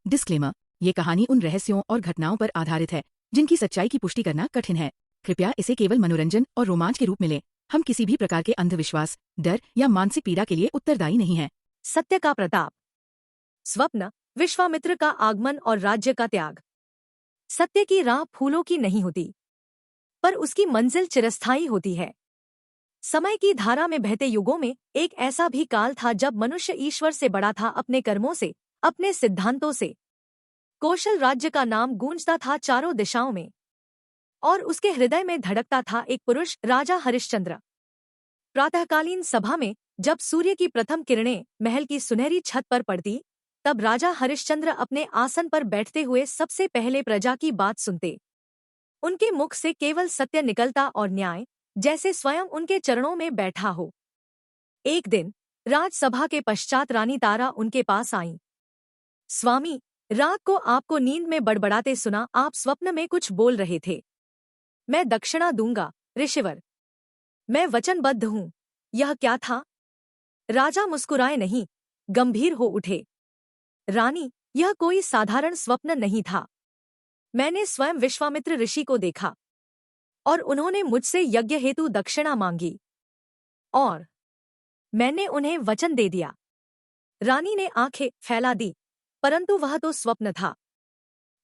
Disclaimer, ये कहानी उन रहस्यों और घटनाओं पर आधारित है जिनकी सच्चाई की पुष्टि करना कठिन है। कृपया इसे केवल मनोरंजन और रोमांच के रूप में लें। हम किसी भी प्रकार के अंधविश्वास, डर या मानसिक पीड़ा के लिए उत्तरदायी नहीं हैं। सत्य का प्रताप। स्वप्न, विश्वामित्र का आगमन और राज्य का त्याग। सत्य की राह फूलों की नहीं होती, पर उसकी मंजिल चिरस्थायी होती है। समय की धारा में बहते युगों में एक ऐसा भी काल था जब मनुष्य ईश्वर से बड़ा था, अपने कर्मों से, अपने सिद्धांतों से। कौशल राज्य का नाम गूंजता था चारों दिशाओं में, और उसके हृदय में धड़कता था एक पुरुष, राजा हरिश्चंद्र। प्रातःकालीन सभा में जब सूर्य की प्रथम किरणें महल की सुनहरी छत पर पड़ती, तब राजा हरिश्चंद्र अपने आसन पर बैठते हुए सबसे पहले प्रजा की बात सुनते। उनके मुख से केवल सत्य निकलता और न्याय जैसे स्वयं उनके चरणों में बैठा हो। एक दिन राजसभा के पश्चात रानी तारा उनके पास आईं। स्वामी, रात को आपको नींद में बड़बड़ाते सुना, आप स्वप्न में कुछ बोल रहे थे। मैं दक्षिणा दूंगा ऋषिवर, मैं वचनबद्ध हूँ। यह क्या था? राजा मुस्कुराए नहीं, गंभीर हो उठे। रानी, यह कोई साधारण स्वप्न नहीं था। मैंने स्वयं विश्वामित्र ऋषि को देखा और उन्होंने मुझसे यज्ञ हेतु दक्षिणा मांगी, और मैंने उन्हें वचन दे दिया। रानी ने आंखें फैला दी, परंतु वह तो स्वप्न था।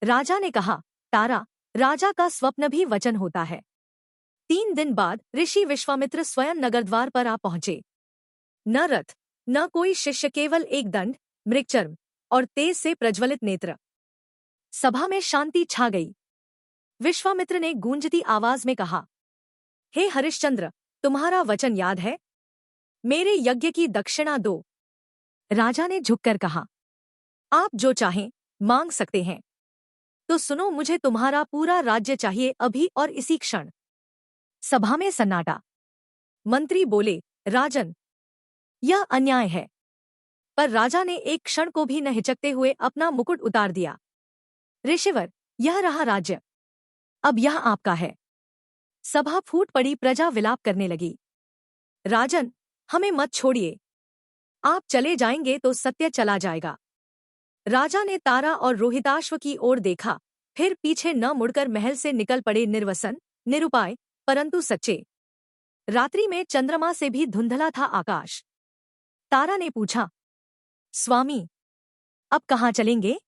राजा ने कहा, तारा, राजा का स्वप्न भी वचन होता है। 3 दिन बाद ऋषि विश्वामित्र स्वयं नगरद्वार पर आ पहुंचे। न रथ, न कोई शिष्य, केवल एक दंड, मृगचर्म और तेज से प्रज्वलित नेत्र। सभा में शांति छा गई। विश्वामित्र ने गूंजती आवाज में कहा, हे हरिश्चंद्र, तुम्हारा वचन याद है? मेरे यज्ञ की दक्षिणा दो। राजा ने झुककर कहा, आप जो चाहें मांग सकते हैं। तो सुनो, मुझे तुम्हारा पूरा राज्य चाहिए, अभी और इसी क्षण। सभा में सन्नाटा। मंत्री बोले, राजन, यह अन्याय है। पर राजा ने एक क्षण को भी न हिचकते हुए अपना मुकुट उतार दिया। ऋषिवर, यह रहा राज्य, अब यह आपका है। सभा फूट पड़ी, प्रजा विलाप करने लगी। राजन, हमें मत छोड़िए, आप चले जाएंगे तो सत्य चला जाएगा। राजा ने तारा और रोहिताश्व की ओर देखा, फिर पीछे न मुड़कर महल से निकल पड़े, निर्वसन, निरुपाय, परंतु सच्चे। रात्रि में चंद्रमा से भी धुंधला था आकाश। तारा ने पूछा, स्वामी, अब कहाँ चलेंगे?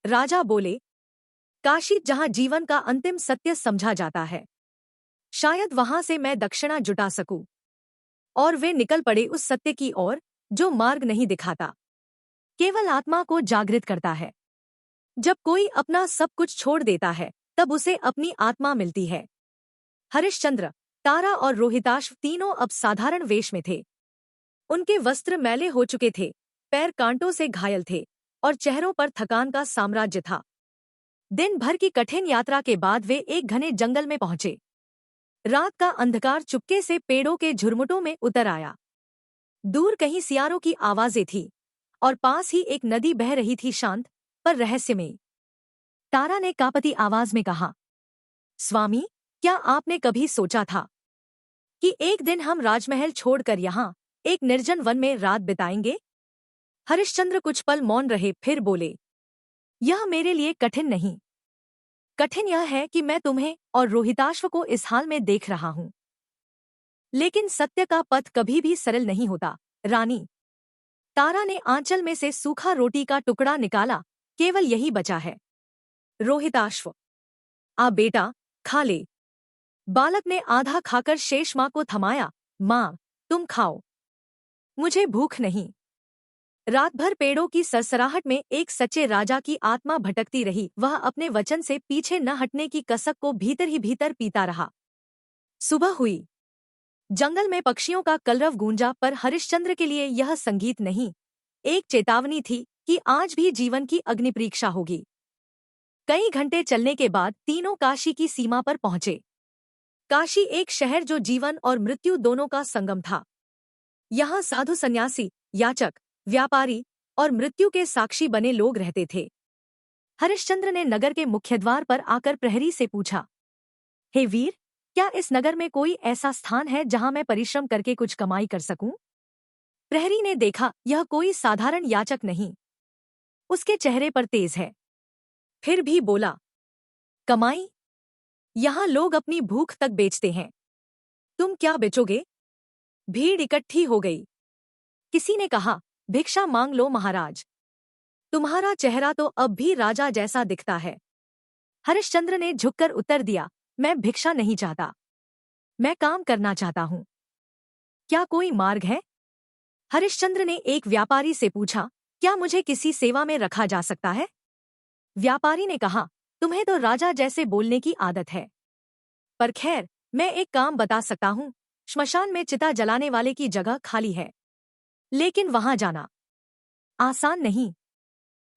राजा बोले, काशी, जहाँ जीवन का अंतिम सत्य समझा जाता है। शायद वहां से मैं दक्षिणा जुटा सकूं। और वे निकल पड़े उस सत्य की ओर जो मार्ग नहीं दिखाता, केवल आत्मा को जागृत करता है। जब कोई अपना सब कुछ छोड़ देता है, तब उसे अपनी आत्मा मिलती है। हरिश्चंद्र, तारा और रोहिताश्व तीनों अब साधारण वेश में थे। उनके वस्त्र मैले हो चुके थे, पैर कांटों से घायल थे, और चेहरों पर थकान का साम्राज्य था। दिन भर की कठिन यात्रा के बाद वे एक घने जंगल में पहुंचे। रात का अंधकार चुपके से पेड़ों के झुरमुटों में उतर आया। दूर कहीं सियारों की आवाजें थी, और पास ही एक नदी बह रही थी, शांत पर रहस्यमयी। तारा ने कांपती आवाज में कहा, स्वामी, क्या आपने कभी सोचा था कि एक दिन हम राजमहल छोड़कर यहाँ एक निर्जन वन में रात बिताएंगे? हरिश्चंद्र कुछ पल मौन रहे, फिर बोले, यह मेरे लिए कठिन नहीं। कठिन यह है कि मैं तुम्हें और रोहिताश्व को इस हाल में देख रहा हूं। लेकिन सत्य का पथ कभी भी सरल नहीं होता, रानी। तारा ने आंचल में से सूखा रोटी का टुकड़ा निकाला, केवल यही बचा है। रोहिताश्व, आ बेटा, खा ले। बालक ने आधा खाकर शेष माँ को थमाया, माँ, तुम खाओ, मुझे भूख नहीं। रात भर पेड़ों की सरसराहट में एक सच्चे राजा की आत्मा भटकती रही। वह अपने वचन से पीछे न हटने की कसक को भीतर ही भीतर पीता रहा। सुबह हुई। जंगल में पक्षियों का कलरव गूंजा, पर हरिश्चंद्र के लिए यह संगीत नहीं, एक चेतावनी थी कि आज भी जीवन की अग्निपरीक्षा होगी। कई घंटे चलने के बाद तीनों काशी की सीमा पर पहुंचे। काशी एक शहर जो जीवन और मृत्यु दोनों का संगम था। यहाँ साधु, सन्यासी, याचक, व्यापारी और मृत्यु के साक्षी बने लोग रहते थे। हरिश्चंद्र ने नगर के मुख्यद्वार पर आकर प्रहरी से पूछा, हे वीर, क्या इस नगर में कोई ऐसा स्थान है जहां मैं परिश्रम करके कुछ कमाई कर सकूं? प्रहरी ने देखा, यह कोई साधारण याचक नहीं, उसके चेहरे पर तेज है। फिर भी बोला, कमाई? यहाँ लोग अपनी भूख तक बेचते हैं, तुम क्या बेचोगे? भीड़ इकट्ठी हो गई। किसी ने कहा, भिक्षा मांग लो महाराज, तुम्हारा चेहरा तो अब भी राजा जैसा दिखता है। हरिश्चंद्र ने झुककर उत्तर दिया, मैं भिक्षा नहीं चाहता, मैं काम करना चाहता हूँ। क्या कोई मार्ग है? हरिश्चंद्र ने एक व्यापारी से पूछा, क्या मुझे किसी सेवा में रखा जा सकता है? व्यापारी ने कहा, तुम्हें तो राजा जैसे बोलने की आदत है, पर खैर मैं एक काम बता सकता हूँ, श्मशान में चिता जलाने वाले की जगह खाली है, लेकिन वहां जाना आसान नहीं।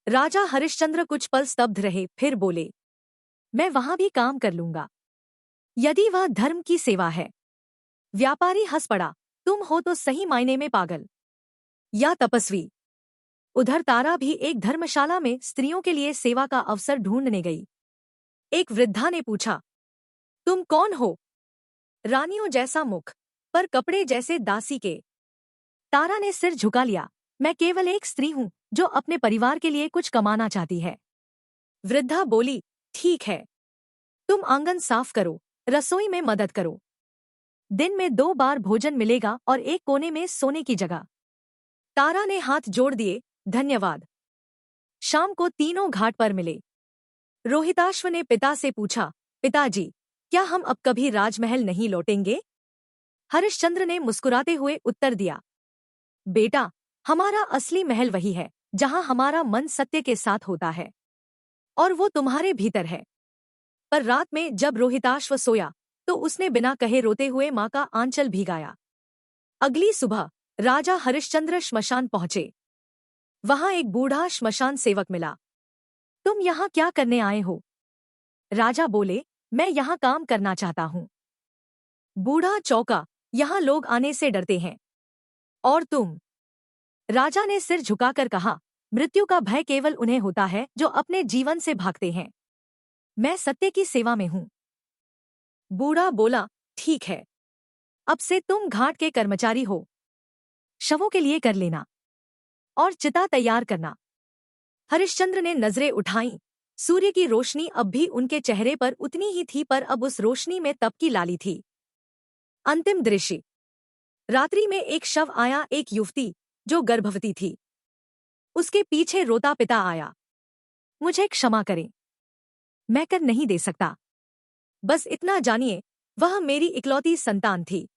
राजा हरिश्चंद्र कुछ पल स्तब्ध रहे, फिर बोले, मैं वहां भी काम कर लूंगा, यदि वह धर्म की सेवा है। व्यापारी हंस पड़ा, तुम हो तो सही मायने में पागल या तपस्वी। उधर तारा भी एक धर्मशाला में स्त्रियों के लिए सेवा का अवसर ढूंढने गई। एक वृद्धा ने पूछा, तुम कौन हो? रानियों जैसा मुख, पर कपड़े जैसे दासी के। तारा ने सिर झुका लिया, मैं केवल एक स्त्री हूं जो अपने परिवार के लिए कुछ कमाना चाहती है। वृद्धा बोली, ठीक है, तुम आंगन साफ करो, रसोई में मदद करो, दिन में 2 बार भोजन मिलेगा और एक कोने में सोने की जगह। तारा ने हाथ जोड़ दिए, धन्यवाद। शाम को तीनों घाट पर मिले। रोहिताश्व ने पिता से पूछा, पिताजी, क्या हम अब कभी राजमहल नहीं लौटेंगे? हरिश्चंद्र ने मुस्कुराते हुए उत्तर दिया, बेटा, हमारा असली महल वही है जहां हमारा मन सत्य के साथ होता है, और वो तुम्हारे भीतर है। पर रात में जब रोहिताश्व सोया तो उसने बिना कहे रोते हुए मां का आंचल भीगाया। अगली सुबह राजा हरिश्चंद्र श्मशान पहुंचे। वहां एक बूढ़ा श्मशान सेवक मिला। तुम यहाँ क्या करने आए हो? राजा बोले, मैं यहाँ काम करना चाहता हूँ। बूढ़ा चौंका, यहाँ लोग आने से डरते हैं, और तुम? राजा ने सिर झुकाकर कहा, मृत्यु का भय केवल उन्हें होता है जो अपने जीवन से भागते हैं, मैं सत्य की सेवा में हूँ। बूढ़ा बोला, ठीक है, अब से तुम घाट के कर्मचारी हो, शवों के लिए कर लेना और चिता तैयार करना। हरिश्चंद्र ने नजरें उठाईं। सूर्य की रोशनी अब भी उनके चेहरे पर उतनी ही थी, पर अब उस रोशनी में तप की लाली थी। अंतिम दृश्य। रात्रि में एक शव आया, एक युवती जो गर्भवती थी। उसके पीछे रोता पिता आया, मुझे क्षमा करें, मैं कर नहीं दे सकता, बस इतना जानिए, वह मेरी इकलौती संतान थी।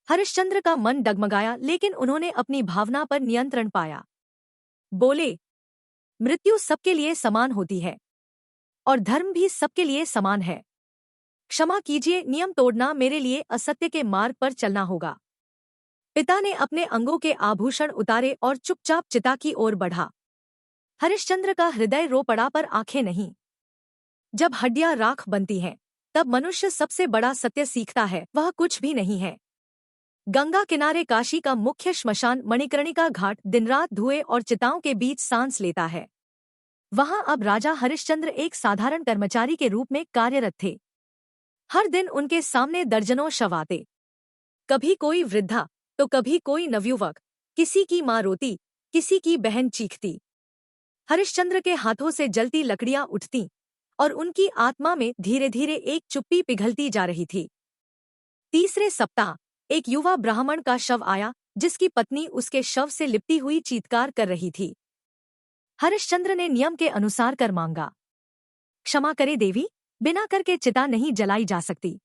हरिश्चंद्र का मन डगमगाया, लेकिन उन्होंने अपनी भावना पर नियंत्रण पाया। बोले, मृत्यु सबके लिए समान होती है, और धर्म भी सबके लिए समान है। क्षमा कीजिए, नियम तोड़ना मेरे लिए असत्य के मार्ग पर चलना होगा। पिता ने अपने अंगों के आभूषण उतारे और चुपचाप चिता की ओर बढ़ा। हरिश्चंद्र का हृदय रो पड़ा, पर आंखें नहीं। जब हड्डियां राख बनती हैं, तब मनुष्य सबसे बड़ा सत्य सीखता है, वह कुछ भी नहीं है। गंगा किनारे काशी का मुख्य श्मशान मणिकर्णिका घाट दिनरात धुएं और चिताओं के बीच सांस लेता है। वहां अब राजा हरिश्चंद्र एक साधारण कर्मचारी के रूप में कार्यरत थे। हर दिन उनके सामने दर्जनों शव आते, कभी कोई वृद्धा तो कभी कोई नवयुवक, किसी की मां रोती, किसी की बहन चीखती। हरिश्चंद्र के हाथों से जलती लकड़ियां उठती और उनकी आत्मा में धीरे धीरे एक चुप्पी पिघलती जा रही थी। तीसरे सप्ताह एक युवा ब्राह्मण का शव आया, जिसकी पत्नी उसके शव से लिपटी हुई चीत्कार कर रही थी। हरिश्चंद्र ने नियम के अनुसार कर मांगा, क्षमा करे देवी, बिना कर के चिता नहीं जलाई जा सकती।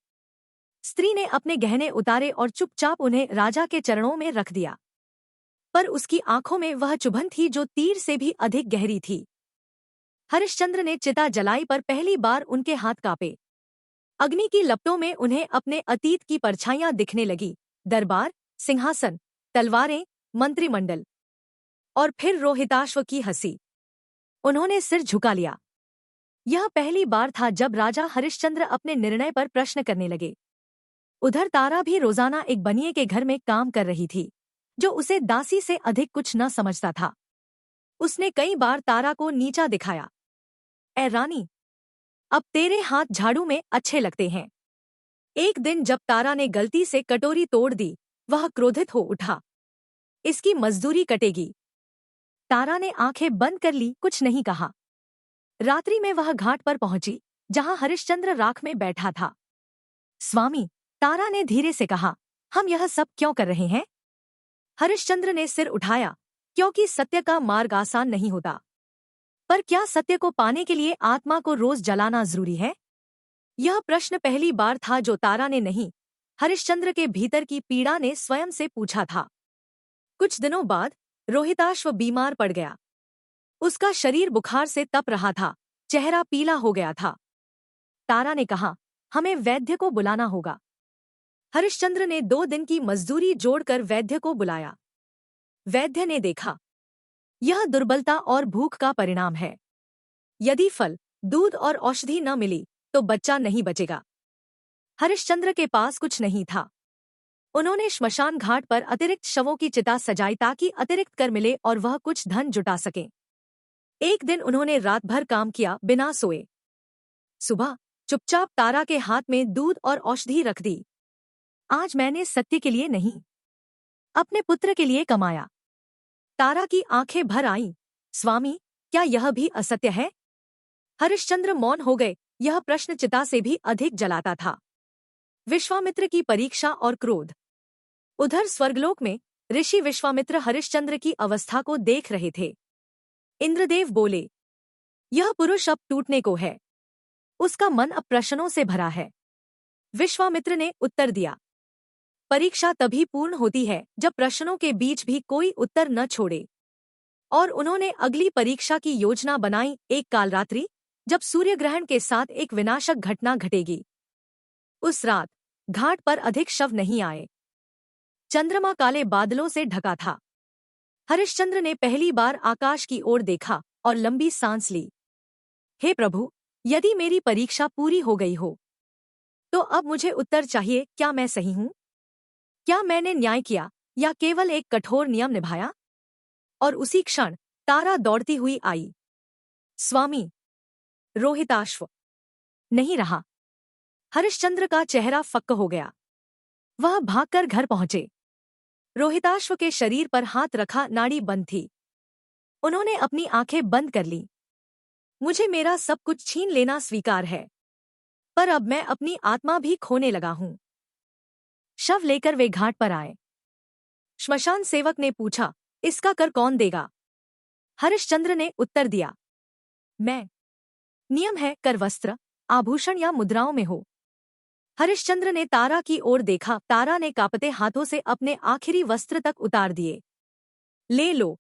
स्त्री ने अपने गहने उतारे और चुपचाप उन्हें राजा के चरणों में रख दिया, पर उसकी आंखों में वह चुभन थी जो तीर से भी अधिक गहरी थी। हरिश्चंद्र ने चिता जलाई, पर पहली बार उनके हाथ कांपे। अग्नि की लपटों में उन्हें अपने अतीत की परछाइयां दिखने लगी, दरबार, सिंहासन, तलवारें, मंत्रिमंडल, और फिर रोहिताश्व की हंसी। उन्होंने सिर झुका लिया। यह पहली बार था जब राजा हरिश्चंद्र अपने निर्णय पर प्रश्न करने लगे। उधर तारा भी रोजाना एक बनिए के घर में काम कर रही थी, जो उसे दासी से अधिक कुछ न समझता था। उसने कई बार तारा को नीचा दिखाया, ए रानी, अब तेरे हाथ झाड़ू में अच्छे लगते हैं। एक दिन जब तारा ने गलती से कटोरी तोड़ दी, वह क्रोधित हो उठा, इसकी मजदूरी कटेगी। तारा ने आंखें बंद कर ली, कुछ नहीं कहा। रात्रि में वह घाट पर पहुंची जहां हरिश्चंद्र राख में बैठा था। स्वामी, तारा ने धीरे से कहा, हम यह सब क्यों कर रहे हैं? हरिश्चंद्र ने सिर उठाया, क्योंकि सत्य का मार्ग आसान नहीं होता। पर क्या सत्य को पाने के लिए आत्मा को रोज जलाना जरूरी है? यह प्रश्न पहली बार था जो तारा ने नहीं, हरिश्चंद्र के भीतर की पीड़ा ने स्वयं से पूछा था। कुछ दिनों बाद रोहिताश्व बीमार पड़ गया। उसका शरीर बुखार से तप रहा था, चेहरा पीला हो गया था। तारा ने कहा, हमें वैद्य को बुलाना होगा। हरिश्चंद्र ने 2 दिन की मजदूरी जोड़कर वैद्य को बुलाया। वैद्य ने देखा, यह दुर्बलता और भूख का परिणाम है। यदि फल, दूध और औषधि न मिली तो बच्चा नहीं बचेगा। हरिश्चंद्र के पास कुछ नहीं था। उन्होंने श्मशान घाट पर अतिरिक्त शवों की चिता सजाई ताकि अतिरिक्त कर मिले और वह कुछ धन जुटा सके। एक दिन उन्होंने रात भर काम किया बिना सोए। सुबह चुपचाप तारा के हाथ में दूध और औषधि रख दी। आज मैंने सत्य के लिए नहीं, अपने पुत्र के लिए कमाया। तारा की आंखें भर आईं। स्वामी, क्या यह भी असत्य है? हरिश्चंद्र मौन हो गए। यह प्रश्न चिता से भी अधिक जलाता था। विश्वामित्र की परीक्षा और क्रोध। उधर स्वर्गलोक में ऋषि विश्वामित्र हरिश्चंद्र की अवस्था को देख रहे थे। इंद्रदेव बोले, यह पुरुष अब टूटने को है। उसका मन अब प्रश्नों से भरा है। विश्वामित्र ने उत्तर दिया, परीक्षा तभी पूर्ण होती है जब प्रश्नों के बीच भी कोई उत्तर न छोड़े। और उन्होंने अगली परीक्षा की योजना बनाई। एक काल रात्रि जब सूर्यग्रहण के साथ एक विनाशक घटना घटेगी। उस रात घाट पर अधिक शव नहीं आए। चंद्रमा काले बादलों से ढका था। हरिश्चंद्र ने पहली बार आकाश की ओर देखा और लंबी सांस ली। हे प्रभु, यदि मेरी परीक्षा पूरी हो गई हो तो अब मुझे उत्तर चाहिए। क्या मैं सही हूं? क्या मैंने न्याय किया या केवल एक कठोर नियम निभाया? और उसी क्षण तारा दौड़ती हुई आई। स्वामी, रोहिताश्व नहीं रहा। हरिश्चंद्र का चेहरा फक्क हो गया। वह भागकर घर पहुंचे। रोहिताश्व के शरीर पर हाथ रखा, नाड़ी बंद थी। उन्होंने अपनी आंखें बंद कर लीं। मुझे मेरा सब कुछ छीन लेना स्वीकार है, पर अब मैं अपनी आत्मा भी खोने लगा हूं। शव लेकर वे घाट पर आए। श्मशान सेवक ने पूछा, इसका कर कौन देगा? हरिश्चंद्र ने उत्तर दिया, मैं। नियम है, कर वस्त्र, आभूषण या मुद्राओं में हो। हरिश्चंद्र ने तारा की ओर देखा। तारा ने कांपते हाथों से अपने आखिरी वस्त्र तक उतार दिए। ले लो,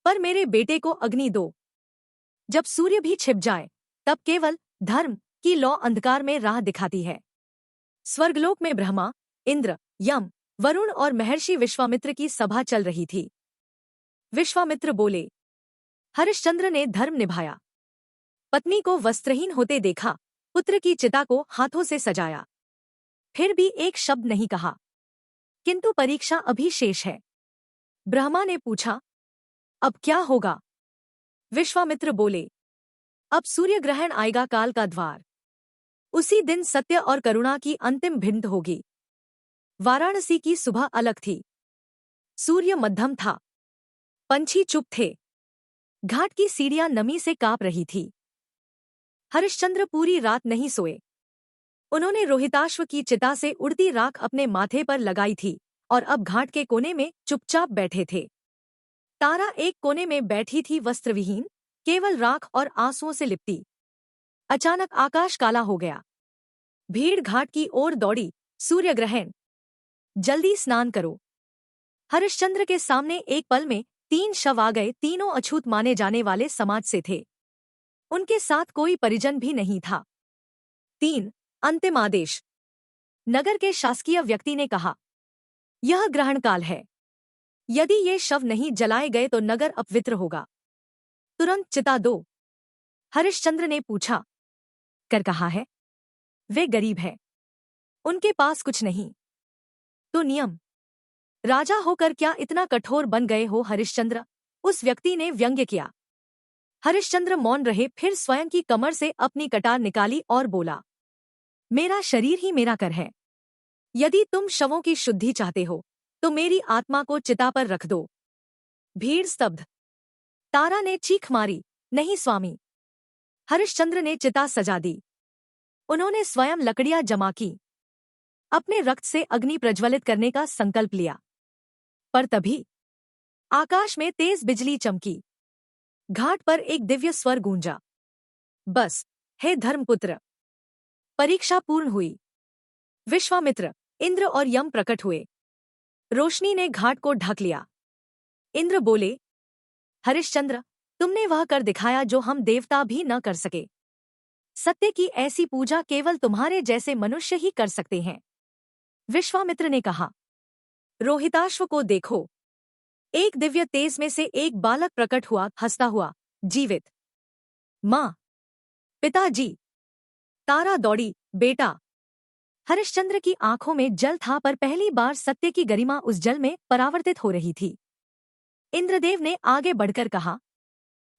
पर मेरे बेटे को अग्नि दो। जब सूर्य भी छिप जाए तब केवल धर्म की लौ अंधकार में राह दिखाती है। स्वर्गलोक में ब्रह्मा, इंद्र, यम, वरुण और महर्षि विश्वामित्र की सभा चल रही थी। विश्वामित्र बोले, हरिश्चंद्र ने धर्म निभाया। पत्नी को वस्त्रहीन होते देखा, पुत्र की चिता को हाथों से सजाया। फिर भी एक शब्द नहीं कहा। किंतु परीक्षा अभी शेष है। ब्रह्मा ने पूछा, अब क्या होगा? विश्वामित्र बोले, अब सूर्य ग्रहण आएगा, काल का द्वार। उसी दिन सत्य और करुणा की अंतिम भिंड होगी। वाराणसी की सुबह अलग थी। सूर्य मध्यम था। पंछी चुप थे। घाट की सीढ़ियां नमी से कांप रही थी। हरिश्चंद्र पूरी रात नहीं सोए। उन्होंने रोहिताश्व की चिता से उड़ती राख अपने माथे पर लगाई थी और अब घाट के कोने में चुपचाप बैठे थे। तारा एक कोने में बैठी थी, वस्त्रविहीन, केवल राख और आंसुओं से लिपटी। अचानक आकाश काला हो गया। भीड़ घाट की ओर दौड़ी। सूर्य ग्रहण, जल्दी स्नान करो। हरिश्चंद्र के सामने एक पल में 3 शव आ गए। तीनों अछूत माने जाने वाले समाज से थे। उनके साथ कोई परिजन भी नहीं था। 3 अंतिम आदेश। नगर के शासकीय व्यक्ति ने कहा, यह ग्रहण काल है। यदि ये शव नहीं जलाए गए तो नगर अपवित्र होगा। तुरंत चिता दो। हरिश्चंद्र ने पूछा, कर कहा है? वे गरीब है, उनके पास कुछ नहीं। तो नियम? राजा होकर क्या इतना कठोर बन गए हो हरिश्चंद्र? उस व्यक्ति ने व्यंग्य किया। हरिश्चंद्र मौन रहे, फिर स्वयं की कमर से अपनी कटार निकाली और बोला, मेरा शरीर ही मेरा कर है। यदि तुम शवों की शुद्धि चाहते हो तो मेरी आत्मा को चिता पर रख दो। भीड़ स्तब्ध। तारा ने चीख मारी, नहीं स्वामी। हरिश्चंद्र ने चिता सजा दी। उन्होंने स्वयं लकड़ियां जमा की, अपने रक्त से अग्नि प्रज्वलित करने का संकल्प लिया। पर तभी आकाश में तेज बिजली चमकी। घाट पर एक दिव्य स्वर गूंजा, बस, हे धर्मपुत्र, परीक्षा पूर्ण हुई। विश्वामित्र, इंद्र और यम प्रकट हुए। रोशनी ने घाट को ढक लिया। इंद्र बोले, हरिश्चंद्र, तुमने वह कर दिखाया जो हम देवता भी न कर सके। सत्य की ऐसी पूजा केवल तुम्हारे जैसे मनुष्य ही कर सकते हैं। विश्वामित्र ने कहा, रोहिताश्व को देखो। एक दिव्य तेज में से एक बालक प्रकट हुआ, हंसता हुआ, जीवित। माँ, पिताजी। तारा दौड़ी, बेटा। हरिश्चंद्र की आंखों में जल था, पर पहली बार सत्य की गरिमा उस जल में परावर्तित हो रही थी। इंद्रदेव ने आगे बढ़कर कहा,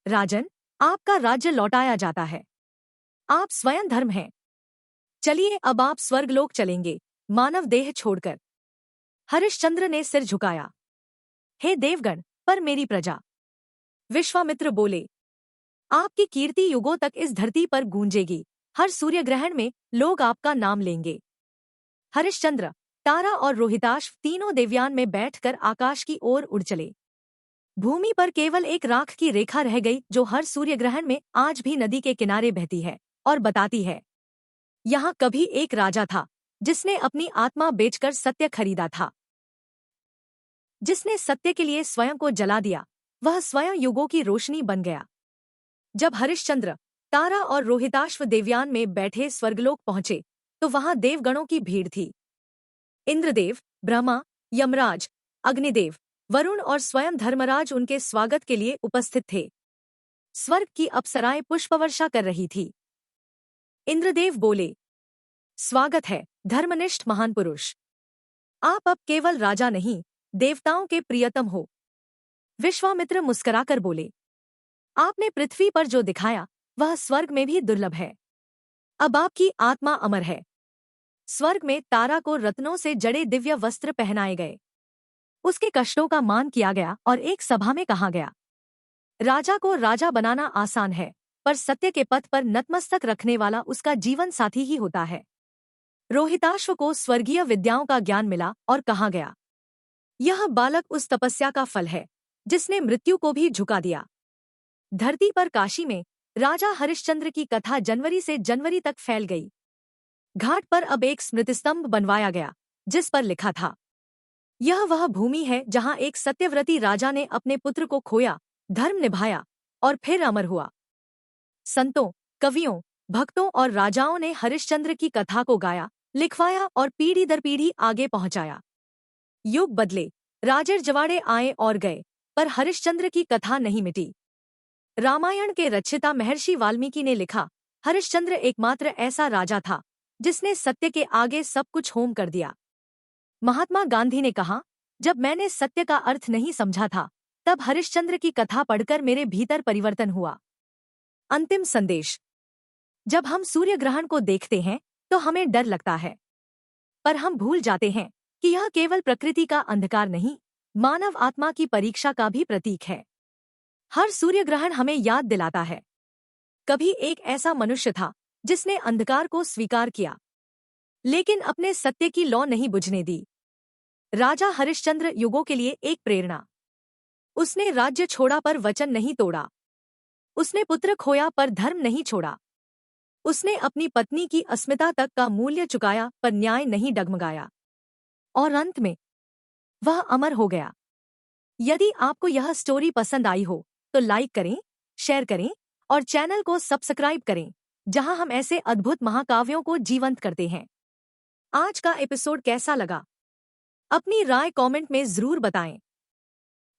राजन, आपका राज्य लौटाया जाता है। आप स्वयं धर्म हैं। चलिए अब आप स्वर्गलोक चलेंगे, मानव देह छोड़कर। हरिश्चंद्र ने सिर झुकाया, हे देवगण, पर मेरी प्रजा। विश्वामित्र बोले, आपकी कीर्ति युगों तक इस धरती पर गूंजेगी। हर सूर्यग्रहण में लोग आपका नाम लेंगे। हरिश्चंद्र, तारा और रोहिताश्व तीनों देवयान में बैठकर आकाश की ओर उड़ चले। भूमि पर केवल एक राख की रेखा रह गई, जो हर सूर्यग्रहण में आज भी नदी के किनारे बहती है और बताती है, यहाँ कभी एक राजा था जिसने अपनी आत्मा बेचकर सत्य खरीदा था। जिसने सत्य के लिए स्वयं को जला दिया, वह स्वयं युगों की रोशनी बन गया। जब हरिश्चंद्र, तारा और रोहिताश्व देवयान में बैठे स्वर्गलोक पहुंचे, तो वहां देवगणों की भीड़ थी। इंद्रदेव, ब्रह्मा, यमराज, अग्निदेव, वरुण और स्वयं धर्मराज उनके स्वागत के लिए उपस्थित थे। स्वर्ग की अप्सराएं पुष्पवर्षा कर रही थी। इंद्रदेव बोले, स्वागत है, धर्मनिष्ठ महान पुरुष। आप अब केवल राजा नहीं, देवताओं के प्रियतम हो। विश्वामित्र मुस्कुराकर बोले, आपने पृथ्वी पर जो दिखाया, वह स्वर्ग में भी दुर्लभ है। अब आपकी आत्मा अमर है। स्वर्ग में तारा को रत्नों से जड़े दिव्य वस्त्र पहनाए गए। उसके कष्टों का मान किया गया और एक सभा में कहा गया, राजा को राजा बनाना आसान है, पर सत्य के पथ पर नतमस्तक रखने वाला उसका जीवन साथी ही होता है। रोहिताश्व को स्वर्गीय विद्याओं का ज्ञान मिला और कहा गया, यह बालक उस तपस्या का फल है जिसने मृत्यु को भी झुका दिया। धरती पर काशी में राजा हरिश्चंद्र की कथा जनवरी से जनवरी तक फैल गई। घाट पर अब एक स्मृतिस्तंभ बनवाया गया, जिस पर लिखा था, यह वह भूमि है जहां एक सत्यव्रती राजा ने अपने पुत्र को खोया, धर्म निभाया और फिर अमर हुआ। संतों, कवियों, भक्तों और राजाओं ने हरिश्चंद्र की कथा को गाया, लिखवाया और पीढ़ी दर पीढ़ी आगे पहुंचाया। युग बदले, राजड़जवाड़े आए और गए, पर हरिश्चंद्र की कथा नहीं मिटी। रामायण के रचयिता महर्षि वाल्मीकि ने लिखा, हरिश्चंद्र एकमात्र ऐसा राजा था जिसने सत्य के आगे सब कुछ होम कर दिया। महात्मा गांधी ने कहा, जब मैंने सत्य का अर्थ नहीं समझा था, तब हरिश्चंद्र की कथा पढ़कर मेरे भीतर परिवर्तन हुआ। अंतिम संदेश, जब हम सूर्य ग्रहण को देखते हैं तो हमें डर लगता है, पर हम भूल जाते हैं कि यह केवल प्रकृति का अंधकार नहीं, मानव आत्मा की परीक्षा का भी प्रतीक है। हर सूर्य ग्रहण हमें याद दिलाता है, कभी एक ऐसा मनुष्य था जिसने अंधकार को स्वीकार किया, लेकिन अपने सत्य की लौ नहीं बुझने दी। राजा हरिश्चंद्र युगों के लिए एक प्रेरणा। उसने राज्य छोड़ा पर वचन नहीं तोड़ा। उसने पुत्र खोया पर धर्म नहीं छोड़ा। उसने अपनी पत्नी की अस्मिता तक का मूल्य चुकाया पर न्याय नहीं डगमगाया। और अंत में वह अमर हो गया। यदि आपको यह स्टोरी पसंद आई हो तो लाइक करें, शेयर करें और चैनल को सब्सक्राइब करें, जहां हम ऐसे अद्भुत महाकाव्यों को जीवंत करते हैं। आज का एपिसोड कैसा लगा? अपनी राय कमेंट में जरूर बताएं।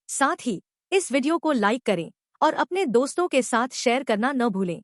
साथ ही इस वीडियो को लाइक करें और अपने दोस्तों के साथ शेयर करना न भूलें।